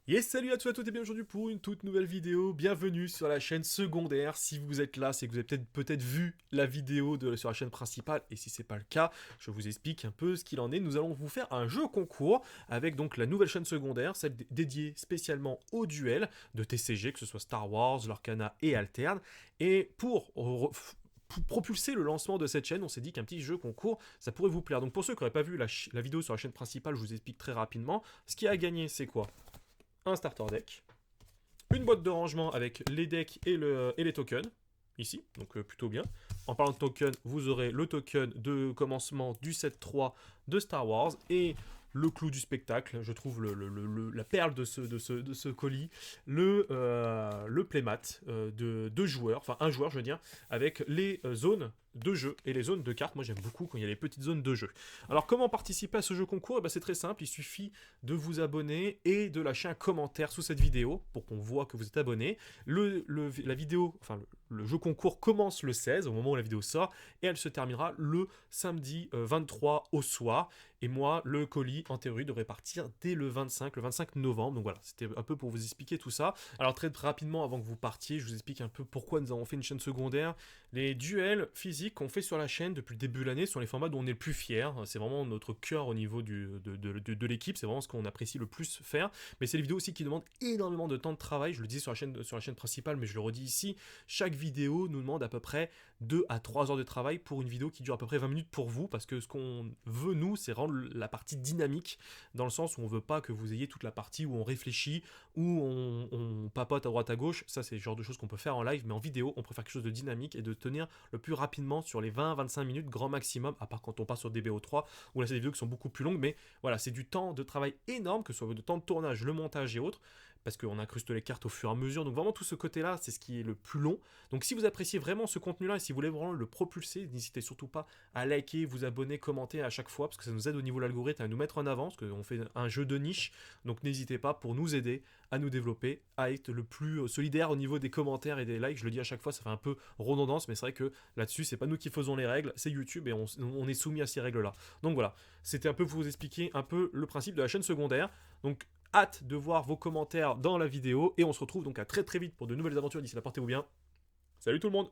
Et salut à tous et à toutes et bien aujourd'hui pour une toute nouvelle vidéo. Bienvenue sur la chaîne secondaire. Si vous êtes là, c'est que vous avez peut-être vu la vidéo sur la chaîne principale. Et si c'est pas le cas, je vous explique un peu ce qu'il en est. Nous allons vous faire un jeu concours avec donc la nouvelle chaîne secondaire, celle dédiée spécialement au duel de TCG, que ce soit Star Wars, Lorcana et Alterne. Et pour propulser le lancement de cette chaîne, on s'est dit qu'un petit jeu concours, ça pourrait vous plaire. Donc pour ceux qui n'auraient pas vu la vidéo sur la chaîne principale, je vous explique très rapidement. Ce qui a gagné, c'est quoi? Un starter deck, une boîte de rangement avec les decks et les tokens, ici, donc plutôt bien. En parlant de token, vous aurez le token de commencement du set 3 de Star Wars et le clou du spectacle, je trouve la perle de ce colis, le playmat de deux joueurs, enfin un joueur je veux dire, avec les zones de jeu et les zones de cartes. Moi j'aime beaucoup quand il y a les petites zones de jeu. Alors comment participer à ce jeu concours? C'est très simple, il suffit de vous abonner et de lâcher un commentaire sous cette vidéo pour qu'on voit que vous êtes abonné. La vidéo, enfin le jeu concours commence le 16 au moment où la vidéo sort et elle se terminera le samedi 23 au soir. Et moi, le colis, en théorie, devrait partir dès le 25 novembre. Donc voilà, c'était un peu pour vous expliquer tout ça. Alors très rapidement, avant que vous partiez, je vous explique un peu pourquoi nous avons fait une chaîne secondaire. Les duels physiques qu'on fait sur la chaîne depuis le début de l'année sont les formats dont on est le plus fier. C'est vraiment notre cœur au niveau de l'équipe. C'est vraiment ce qu'on apprécie le plus faire. Mais c'est les vidéos aussi qui demandent énormément de temps de travail. Je le disais sur la chaîne principale, mais je le redis ici. Chaque vidéo nous demande à peu près 2 à 3 heures de travail pour une vidéo qui dure à peu près 20 minutes pour vous. Parce que ce qu'on veut, nous, c'est rendre la partie dynamique, dans le sens où on veut pas que vous ayez toute la partie où on réfléchit, où on papote à droite à gauche. Ça, c'est le genre de choses qu'on peut faire en live, mais en vidéo, on préfère quelque chose de dynamique et de tenir le plus rapidement sur les 20-25 minutes grand maximum, à part quand on passe sur DBO3, où là, c'est des vidéos qui sont beaucoup plus longues, mais voilà, c'est du temps de travail énorme, que ce soit le temps de tournage, le montage et autres, parce qu'on incruste les cartes au fur et à mesure. Donc vraiment tout ce côté-là, c'est ce qui est le plus long. Donc si vous appréciez vraiment ce contenu-là et si vous voulez vraiment le propulser, n'hésitez surtout pas à liker, vous abonner, commenter à chaque fois, parce que ça nous aide au niveau de l'algorithme à nous mettre en avant, parce qu'on fait un jeu de niche. Donc n'hésitez pas pour nous aider à nous développer, à être le plus solidaire au niveau des commentaires et des likes. Je le dis à chaque fois, ça fait un peu redondance, mais c'est vrai que là-dessus, c'est pas nous qui faisons les règles, c'est YouTube et on est soumis à ces règles-là. Donc voilà, c'était un peu pour vous expliquer un peu le principe de la chaîne secondaire. Donc hâte de voir vos commentaires dans la vidéo et on se retrouve donc à très très vite pour de nouvelles aventures. D'ici là, portez-vous bien. Salut tout le monde!